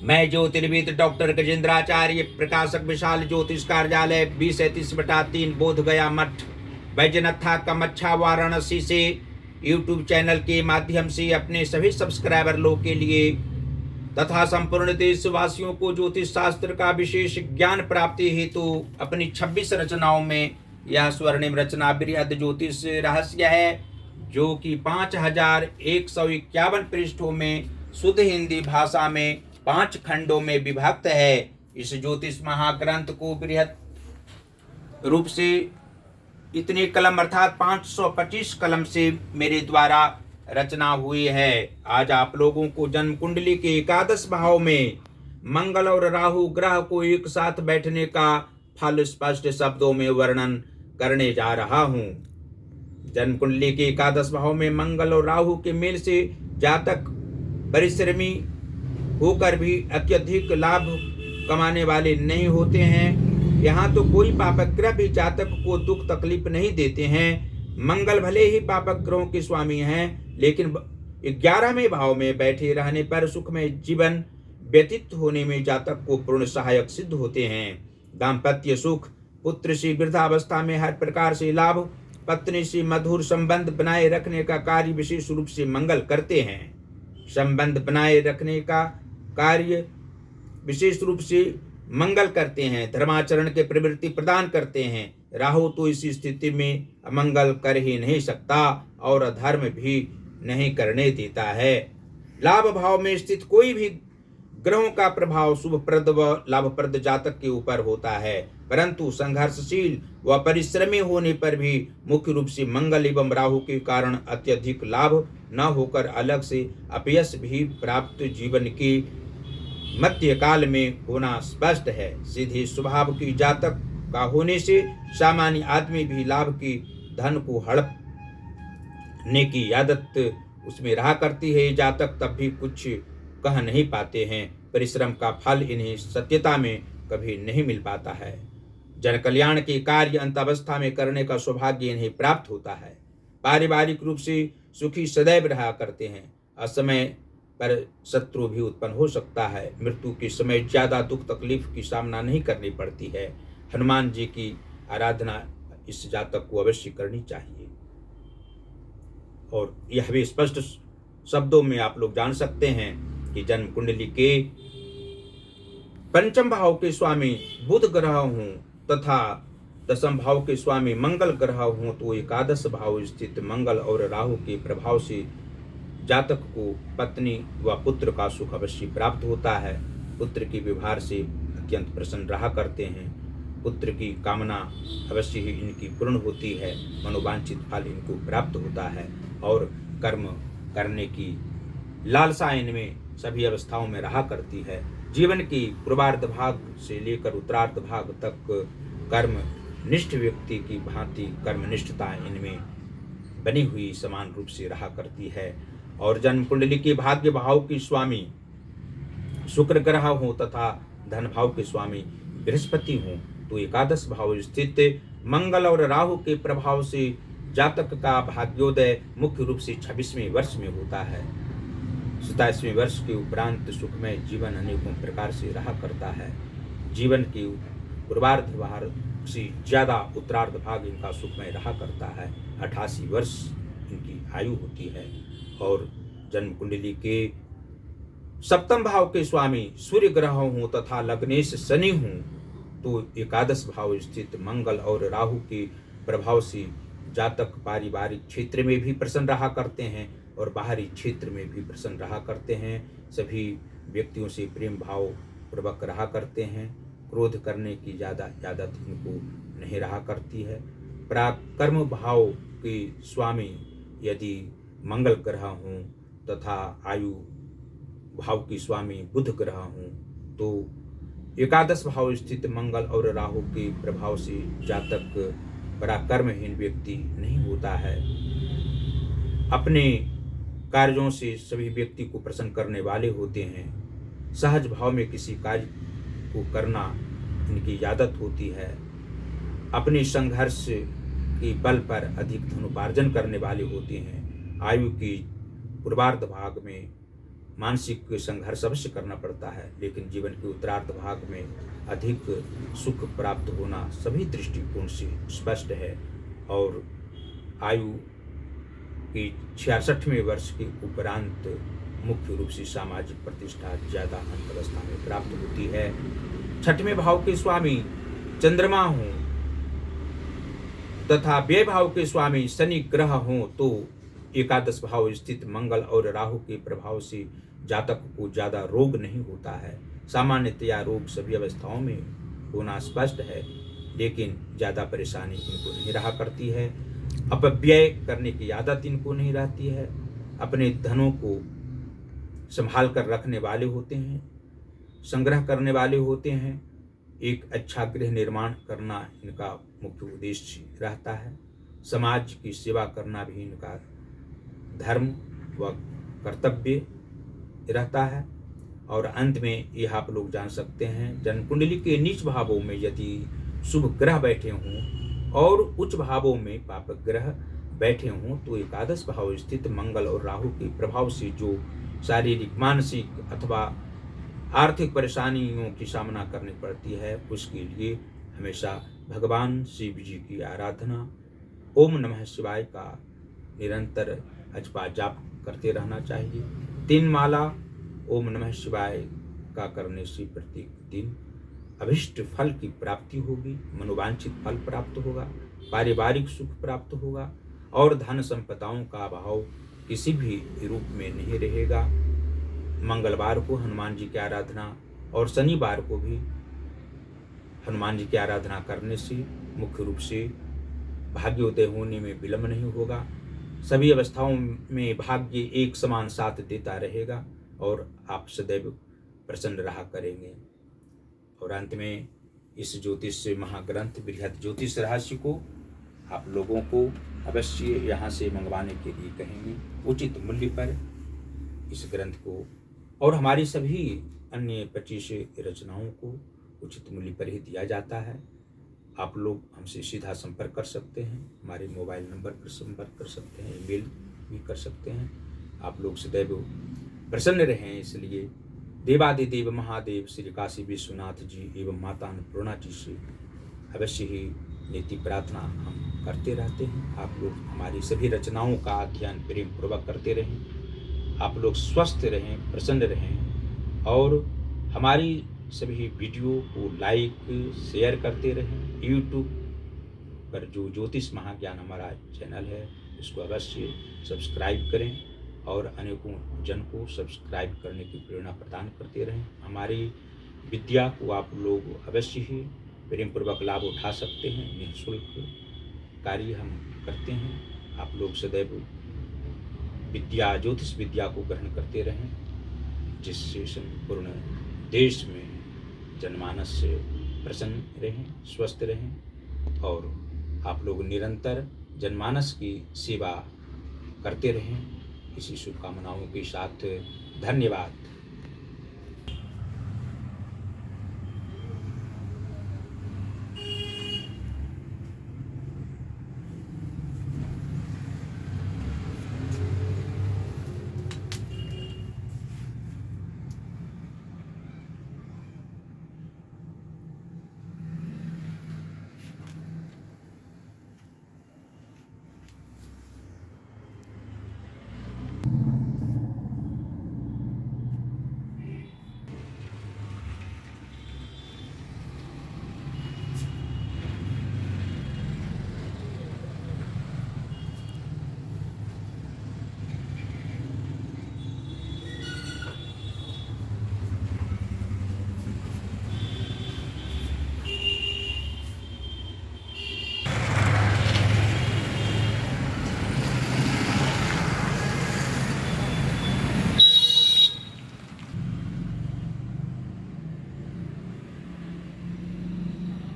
मैं ज्योतिर्विद डॉक्टर गजेंद्राचार्य, प्रकाशक विशाल ज्योतिष कार्यालय 2037/3 बोध गया मठ, बैजनाथा कमच्छा, वाराणसी से यूट्यूब चैनल के माध्यम से अपने सभी सब्सक्राइबर लोग के लिए तथा संपूर्ण देशवासियों को ज्योतिष शास्त्र का विशेष ज्ञान प्राप्ति हेतु अपनी 26 रचनाओं में यह स्वर्णिम रचना बृहद ज्योतिष रहस्य है, जो कि 5151 पृष्ठों में शुद्ध हिंदी भाषा में 5 खंडों में विभक्त है। इस ज्योतिष महाग्रंथ को बृहद रूप से इतने कलम अर्थात 525 कलम से मेरे द्वारा रचना हुई है। आज आप लोगों को जन्म कुंडली के एकादश भाव में मंगल और राहु ग्रह को एक साथ बैठने का फल स्पष्ट शब्दों में वर्णन करने जा रहा हूं। जन्म कुंडली के एकादश भाव में मंगल और राहु के मेल से जातक परिश्रमी होकर भी अत्यधिक लाभ कमाने वाले नहीं होते हैं। यहाँ तो कोई पापक ग्रह भी जातक को दुख तकलीफ नहीं देते हैं। मंगल भले ही पापक ग्रहों के स्वामी हैं, लेकिन 11वें भाव में बैठे रहने पर सुखमय जीवन व्यतीत होने में जातक को पूर्ण सहायक सिद्ध होते हैं। दाम्पत्य सुख, पुत्र से वृद्धावस्था में हर प्रकार से लाभ, पत्नी से मधुर संबंध बनाए रखने का कार्य विशेष रूप से मंगल करते हैं। संबंध बनाए रखने का कार्य विशेष रूप से मंगल करते हैं। धर्माचरण के प्रवृत्ति प्रदान करते हैं। राहु तो इस स्थिति में अमंगल कर ही नहीं सकता और अधर्म भी नहीं करने देता है। लाभ भाव में स्थित कोई भी ग्रहों का प्रभाव शुभप्रद व लाभप्रद जातक के ऊपर होता है, परंतु संघर्षशील व परिश्रमी होने पर भी मुख्य रूप से मंगल एवं राहु के कारण अत्यधिक लाभ न होकर अलग से अपयश भी प्राप्त जीवन के मध्यकाल में होना स्पष्ट है। सीधे स्वभाव की जातक का होने से सामान्य आदमी भी लाभ की धन को हड़पने की आदत उसमें रहा करती है। जातक तब भी कुछ कह नहीं पाते हैं। परिश्रम का फल इन्हें सत्यता में कभी नहीं मिल पाता है। जन कल्याण के कार्य अंतावस्था में करने का सौभाग्य इन्हें प्राप्त होता है। पारिवारिक रूप से सुखी सदैव रहा करते हैं। असमय पर शत्रु भी उत्पन्न हो सकता है। मृत्यु के समय ज्यादा दुख तकलीफ की सामना नहीं करनी पड़ती है। हनुमान जी की आराधना इस जातक को अवश्य करनी चाहिए। और यह भी स्पष्ट शब्दों में आप लोग जान सकते हैं कि जन्म कुंडली के पंचम भाव के स्वामी बुध ग्रह हूं तथा दसम भाव के स्वामी मंगल ग्रह हूं, तो एकादश भाव स्थित मंगल और राहु के प्रभाव से जातक को पत्नी व पुत्र का सुख अवश्य प्राप्त होता है। पुत्र की व्यवहार से अत्यंत प्रसन्न रहा करते हैं। पुत्र की कामना अवश्य ही इनकी पूर्ण होती है। मनोवांछित फल इनको प्राप्त होता है और कर्म करने की लालसा इनमें सभी अवस्थाओं में रहा करती है। जीवन की पूर्वार्ध भाग से लेकर उत्तरार्ध भाग तक कर्म निष्ठ व्यक्ति की भांति कर्मनिष्ठता इनमें बनी हुई समान रूप से रहा करती है। और जन्म कुंडली के भाग्य भाव के स्वामी शुक्र ग्रह हो तथा धन भाव के स्वामी बृहस्पति हो, तो एकादश भाव स्थित मंगल और राहु के प्रभाव से जातक का भाग्योदय मुख्य रूप से 26वें वर्ष में होता है। 27वें वर्ष के उपरांत सुखमय जीवन अनेकों प्रकार से रहा करता है। जीवन के पूर्वार्ध भाग से ज्यादा उत्तरार्ध भाग इनका सुखमय रहा करता है। 88 वर्ष इनकी आयु होती है। और जन्म कुंडली के सप्तम भाव के स्वामी सूर्य ग्रह हूं तथा लग्नेश शनि हूं, तो एकादश भाव स्थित मंगल और राहु के प्रभाव से जातक पारिवारिक क्षेत्र में भी प्रसन्न रहा करते हैं और बाहरी क्षेत्र में भी प्रसन्न रहा करते हैं। सभी व्यक्तियों से प्रेम भाव पूर्वक रहा करते हैं। क्रोध करने की ज़्यादा आदत इनको नहीं रहा करती है। पराक्रम भाव के स्वामी यदि मंगल ग्रह हों तथा आयु भाव की स्वामी बुध ग्रह हों, तो एकादश भाव स्थित मंगल और राहु के प्रभाव से जातक पराक्रमहीन व्यक्ति नहीं होता है। अपने कार्यों से सभी व्यक्ति को प्रसन्न करने वाले होते हैं। सहज भाव में किसी कार्य को करना इनकी आदत होती है। अपने संघर्ष के बल पर अधिक धनोपार्जन करने वाले होते हैं। आयु की पूर्वार्ध भाग में मानसिक संघर्ष अवश्य करना पड़ता है, लेकिन जीवन के उत्तरार्ध भाग में अधिक सुख प्राप्त होना सभी दृष्टिकोण से स्पष्ट है। और आयु की 66वें वर्ष के उपरांत मुख्य रूप से सामाजिक प्रतिष्ठा ज्यादा अंत अवस्था में प्राप्त होती है। 6वें भाव के स्वामी चंद्रमा हों तथा व्यय भाव के स्वामी शनि ग्रह हों तो एकादश भाव स्थित मंगल और राहु के प्रभाव से जातक को ज्यादा रोग नहीं होता है। सामान्यतया रोग सभी अवस्थाओं में होना स्पष्ट है, लेकिन ज्यादा परेशानी इनको नहीं रहा करती है। अपव्यय करने की आदत इनको नहीं रहती है। अपने धनों को संभाल कर रखने वाले होते हैं, संग्रह करने वाले होते हैं। एक अच्छा गृह निर्माण करना इनका मुख्य उद्देश्य रहता है। समाज की सेवा करना भी इनका धर्म व कर्तव्य रहता है। और अंत में यह आप लोग जान सकते हैं, जन्म कुंडली के नीच भावों में यदि शुभ ग्रह बैठे हों और उच्च भावों में पाप ग्रह बैठे हों तो एकादश भाव स्थित मंगल और राहु के प्रभाव से जो शारीरिक, मानसिक अथवा आर्थिक परेशानियों की सामना करनी पड़ती है, उसके लिए हमेशा भगवान शिव जी की आराधना, ओम नमः शिवाय का निरंतर अजपा जाप करते रहना चाहिए। 3 माला ओम नमः शिवाय का करने से प्रत्येक दिन अभिष्ट फल की प्राप्ति होगी, मनोवांछित फल प्राप्त होगा, पारिवारिक सुख प्राप्त होगा और धन संपदाओं का अभाव किसी भी रूप में नहीं रहेगा। मंगलवार को हनुमान जी की आराधना और शनिवार को भी हनुमान जी की आराधना करने से मुख्य रूप से भाग्योदय होने में विलंब नहीं होगा। सभी अवस्थाओं में भाग्य एक समान साथ देता रहेगा और आप सदैव प्रसन्न रहा करेंगे। और अंत में इस ज्योतिष महाग्रंथ बृहद ज्योतिष रहस्य को आप लोगों को अवश्य यहाँ से मंगवाने के लिए कहेंगे उचित मूल्य पर। इस ग्रंथ को और हमारी सभी अन्य 25 रचनाओं को उचित मूल्य पर ही दिया जाता है। आप लोग हमसे सीधा संपर्क कर सकते हैं, हमारे मोबाइल नंबर पर संपर्क कर सकते हैं, ईमेल भी कर सकते हैं। आप लोग सदैव प्रसन्न रहें, इसलिए देवादिदेव महादेव श्री काशी विश्वनाथ जी एवं माता अन्नपूर्णा जी से अवश्य ही नित्य प्रार्थना हम करते रहते हैं। आप लोग हमारी सभी रचनाओं का अध्ययन प्रेम पूर्वक करते रहें, आप लोग स्वस्थ रहें, प्रसन्न रहें और हमारी सभी वीडियो को लाइक शेयर करते रहें। यूट्यूब पर जो ज्योतिष महाज्ञान हमारा चैनल है उसको अवश्य सब्सक्राइब करें और अनेकों जन को सब्सक्राइब करने की प्रेरणा प्रदान करते रहें। हमारी विद्या को आप लोग अवश्य ही प्रेम पूर्वक लाभ उठा सकते हैं। निःशुल्क कार्य हम करते हैं। आप लोग सदैव विद्या, ज्योतिष विद्या को ग्रहण करते रहें, जिससे संपूर्ण देश में जनमानस से प्रसन्न रहें, स्वस्थ रहें और आप लोग निरंतर जनमानस की सेवा करते रहें। इसी शुभकामनाओं के साथ धन्यवाद।